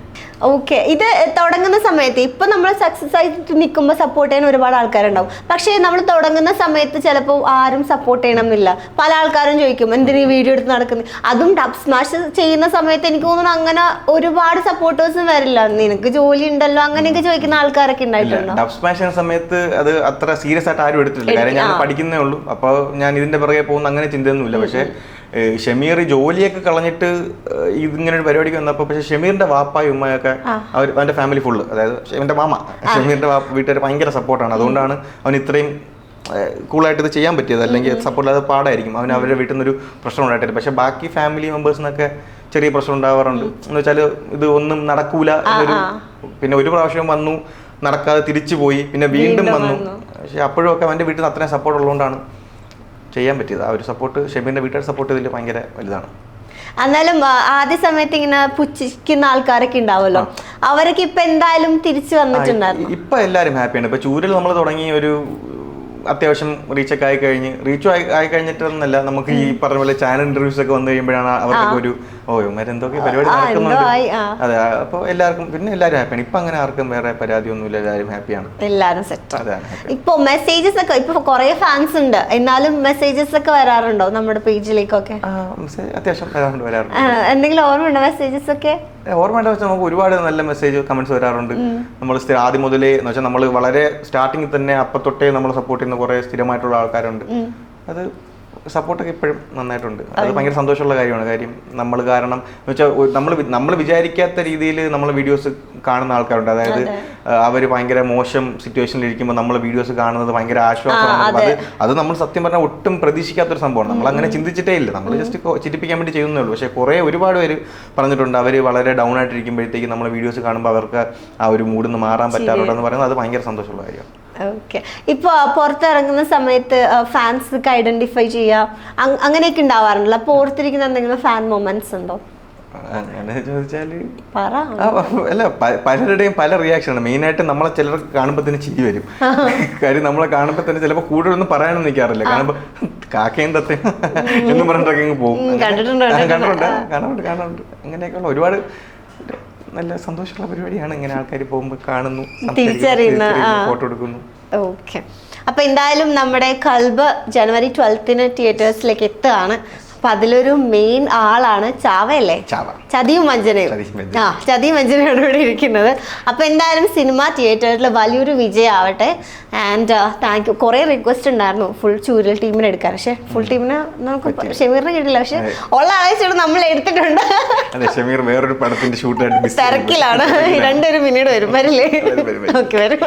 ഓക്കെ. ഇത് തുടങ്ങുന്ന സമയത്ത് ഇപ്പൊ നമ്മൾ സക്സസ് ആയിട്ട് നിൽക്കുമ്പോൾ സപ്പോർട്ട് ചെയ്യാൻ ഒരുപാട് ആൾക്കാരുണ്ടാവും. പക്ഷേ നമ്മൾ തുടങ്ങുന്ന സമയത്ത് ചിലപ്പോൾ ആരും സപ്പോർട്ട് ചെയ്യണം എന്നില്ല. പല ആൾക്കാരും ചോദിക്കും എന്തിനീ വീഡിയോ എടുത്ത് നടക്കുന്നത്. അതും ഡബ് സ്മാഷ് ചെയ്യുന്ന സമയത്ത് എനിക്ക് തോന്നുന്നു അങ്ങനെ ഒരുപാട് സപ്പോർട്ടേഴ്സും വരില്ല. നിനക്ക് ജോലി ഉണ്ടല്ലോ അങ്ങനെയൊക്കെ ചോദിക്കുന്ന ആൾക്കാരൊക്കെ ഉണ്ടായിട്ടുണ്ടോ? ഡബ് സ്മാഷ് ചെയ്യുന്ന സമയത്ത് അത് അത്ര സീരിയസ് ആയിട്ട് ആരും എടുത്തിട്ടില്ല. കാര്യം ഞാൻ പഠിക്കുന്നേ ഉള്ളൂ. അപ്പോൾ ഞാൻ ഇതിന്റെ പുറകെ പോകുന്ന അങ്ങനെ ചിന്തയൊന്നുമില്ല. പക്ഷേ ഷമീർ ജോലിയൊക്കെ കളഞ്ഞിട്ട് ഇതിങ്ങനെ ഒരു പരിപാടിക്ക് വന്നപ്പോൾ പക്ഷേ ഷമീറിന്റെ വാപ്പായും ഉമ്മയൊക്കെ അവന്റെ ഫാമിലി ഫുള്ള്, അതായത് എന്റെ മാമ ഷമീറിന്റെ വീട്ടുകാർ ഭയങ്കര സപ്പോർട്ടാണ്. അതുകൊണ്ടാണ് അവൻ ഇത്രയും കൂളായിട്ട് ഇത് ചെയ്യാൻ പറ്റിയത്. അല്ലെങ്കിൽ സപ്പോർട്ട് ഇല്ലാതെ പാടായിരിക്കും. അവന് അവരുടെ വീട്ടിൽ നിന്നൊരു പ്രശ്നം ഉണ്ടായിട്ടില്ല. പക്ഷെ ബാക്കി ഫാമിലി മെമ്പേഴ്സിനൊക്കെ ചെറിയ പ്രശ്നം ഉണ്ടാവാറുണ്ട്. എന്ന് വെച്ചാൽ ഇത് ഒന്നും നടക്കൂല എന്നൊരു, പിന്നെ ഒരു പ്രാവശ്യം വന്നു നടക്കാതെ തിരിച്ചു പോയി, പിന്നെ വീണ്ടും വന്നു. പക്ഷെ അപ്പോഴും ഒക്കെ അവൻ്റെ വീട്ടിൽ നിന്ന് അത്രയും സപ്പോർട്ട് ഉള്ളതുകൊണ്ടാണ് ചെയ്യാൻ പറ്റിയത്. ആ ഒരു സപ്പോർട്ട്, ഷെബീറിന്റെ വീട്ടുകാർ സപ്പോർട്ട് ചെയ്തതിൽ ഭയങ്കര വലുതാണ്. എന്നാലും ആദ്യ സമയത്ത് ഇങ്ങനെ പുച്ഛിക്കുന്ന ആൾക്കാരൊക്കെ ഉണ്ടാവുമല്ലോ, അവരൊക്കെ ഇപ്പൊ എന്തായാലും തിരിച്ചു വന്നിട്ടുണ്ടായിരുന്നു. ഇപ്പൊ എല്ലാവരും ഹാപ്പിയാണ്. ഇപ്പൊ ചൂരൽ നമ്മൾ തുടങ്ങി ഒരു അത്യാവശ്യം റീച്ചൊക്കെ ആയി കഴിഞ്ഞിട്ടൊന്നല്ല, നമുക്ക് ഈ പറഞ്ഞ പോലെ ചാനൽ ഇന്റർവ്യൂസ് ഒക്കെ വന്നു കഴിയുമ്പോഴാണ് അവർക്കൊക്കെ ഒരു എന്തൊക്കെ പരിപാടി നടക്കുന്നുണ്ട്. അതെ, അപ്പോൾ എല്ലാവർക്കും പിന്നെ എല്ലാവരും ഹാപ്പിയാണ്. ഇപ്പൊ അങ്ങനെ ആർക്കും വേറെ പരാതിയൊന്നുമില്ല, എല്ലാവരും ഹാപ്പിയാണ്, എല്ലാവരും സെറ്റ്. ഇപ്പൊ മെസ്സേജസ് ഒക്കെ ഇപ്പൊ കുറെ ഫാൻസ് ഉണ്ട്, എന്നാലും മെസ്സേജസ് ഒക്കെ വരാറുണ്ടോ നമ്മുടെ പേജിലേക്കൊക്കെ? അത്യാവശ്യം വരാറുണ്ട്. എന്തെങ്കിലും ഓർമ്മയുണ്ടോ മെസ്സേജസ് ഒക്കെ? ഓർമ്മ വെച്ചാൽ നമുക്ക് ഒരുപാട് നല്ല മെസ്സേജ് കമന്റ്സ് വരാറുണ്ട്. നമ്മൾ ആദ്യം മുതലേ എന്ന് വെച്ചാൽ നമ്മൾ വളരെ സ്റ്റാർട്ടിങ്ങിൽ തന്നെ അപ്പത്തൊട്ടേ നമ്മൾ സപ്പോർട്ട് ചെയ്യുന്ന കുറെ സ്ഥിരമായിട്ടുള്ള ആൾക്കാരുണ്ട്. അത് സപ്പോർട്ടൊക്കെ ഇപ്പോഴും നന്നായിട്ടുണ്ട്. അത് ഭയങ്കര സന്തോഷമുള്ള കാര്യമാണ്. കാര്യം നമ്മൾ കാരണം എന്ന് വെച്ചാൽ നമ്മൾ വിചാരിക്കാത്ത രീതിയിൽ നമ്മളെ വീഡിയോസ് കാണുന്ന ആൾക്കാരുണ്ട്. അതായത് അവർ ഭയങ്കര മോശം സിറ്റുവേഷനിൽ ഇരിക്കുമ്പോൾ നമ്മൾ വീഡിയോസ് കാണുന്നത് ഭയങ്കര ആശ്വാസമാണ്. അത് നമ്മൾ സത്യം പറഞ്ഞാൽ ഒട്ടും പ്രതീക്ഷിക്കാത്തൊരു സംഭവമാണ്. നമ്മൾ അങ്ങനെ ചിന്തിച്ചിട്ടേ ഇല്ല, നമ്മൾ ജസ്റ്റ് ചിരിപ്പിക്കാൻ വേണ്ടി ചെയ്യുന്നേ ഉള്ളൂ. പക്ഷേ ഒരുപാട് പേര് പറഞ്ഞിട്ടുണ്ട്, അവർ വളരെ ഡൗൺ ആയിട്ടിരിക്കുമ്പോഴത്തേക്ക് നമ്മൾ വീഡിയോസ് കാണുമ്പോൾ അവർക്ക് ആ ഒരു മൂഡിൽ നിന്ന് മാറാൻ പറ്റാറുണ്ടെന്ന് പറയുന്നത് അത് ഭയങ്കര സന്തോഷമുള്ള കാര്യമാണ്. ഓക്കെ. ഇപ്പൊ പുറത്തിറങ്ങുന്ന സമയത്ത് ഫാൻസ് ഐഡന്റിഫൈ ചെയ്യുക അങ്ങനെയൊക്കെ ഉണ്ടാവാറുണ്ടല്ലോ, അപ്പൊ ഓർത്തിരിക്കുന്ന എന്തെങ്കിലും ഫാൻ മൊമെന്റ്സ് ഉണ്ടോ? അങ്ങനെ ചോദിച്ചാല് അല്ല, പലരുടെയും പല റിയാക്ഷനാണ്. മെയിനായിട്ട് നമ്മളെ ചിലർ കാണുമ്പോൾ തന്നെ ചിരി വരും. കാര്യം നമ്മളെ കാണുമ്പോൾ തന്നെ ചിലപ്പോൾ കൂടുതലൊന്നും പറയാനൊന്നും നിൽക്കാറില്ല. കാണുമ്പോൾ കാക്കയും തത്തയും എന്നും പറഞ്ഞിട്ടൊക്കെ അങ്ങ് പോകും. കാണാറുണ്ട്. അങ്ങനെയൊക്കെയുള്ള ഒരുപാട് നല്ല സന്തോഷമുള്ള പരിപാടിയാണ്. ഇങ്ങനെ ആൾക്കാർ പോകുമ്പോൾ കാണുന്നു, തിരിച്ചറിയുന്ന, ഫോട്ടോ എടുക്കുന്നു. ഓക്കെ. അപ്പൊ എന്തായാലും നമ്മുടെ കൽബ് ജനുവരി 12 തിയേറ്റേഴ്സിലേക്ക് എത്തുകയാണ്. അപ്പൊ അതിലൊരു മെയിൻ ആളാണ് ചാവയല്ലേ, ചതിയും വഞ്ചനയും. ചതിയും വഞ്ചനയോട് കൂടി ഇരിക്കുന്നത്. അപ്പൊ എന്തായാലും സിനിമ തിയേറ്ററിൽ വലിയൊരു വിജയമാവട്ടെ. And thank you. കുറെ റിക്വസ്റ്റ് ഉണ്ടായിരുന്നു ഫുൾ ചൂരൽ ടീമിനെ എടുക്കാൻ, പക്ഷെ ഫുൾ ടീമിന് നമുക്ക് ഷമീറിന് കിട്ടില്ല. പക്ഷെ ഉള്ള ആഴ്ചയോട് നമ്മൾ എടുത്തിട്ടുണ്ട്. ഷമീർ വേറൊരു പടത്തിന്റെ ഷൂട്ട് തിരക്കിലാണ്, രണ്ടൊരു മിനിറ്റ് വരും, വരില്ലേ? ഓക്കെ, വരും.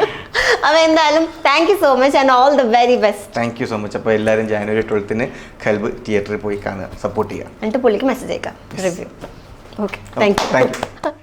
അപ്പൊ എന്തായാലും thank you so much and all the very best. Thank you so much. അപ്പൊ എല്ലാവരും ജനുവരി 12 കൽബ് തിയേറ്ററിൽ പോയി കാണുക, സപ്പോർട്ട് ചെയ്യുക. എന്നിട്ട് പുള്ളിക്ക് മെസ്സേജ് അയക്കാം, റിവ്യൂ. Okay, thank you.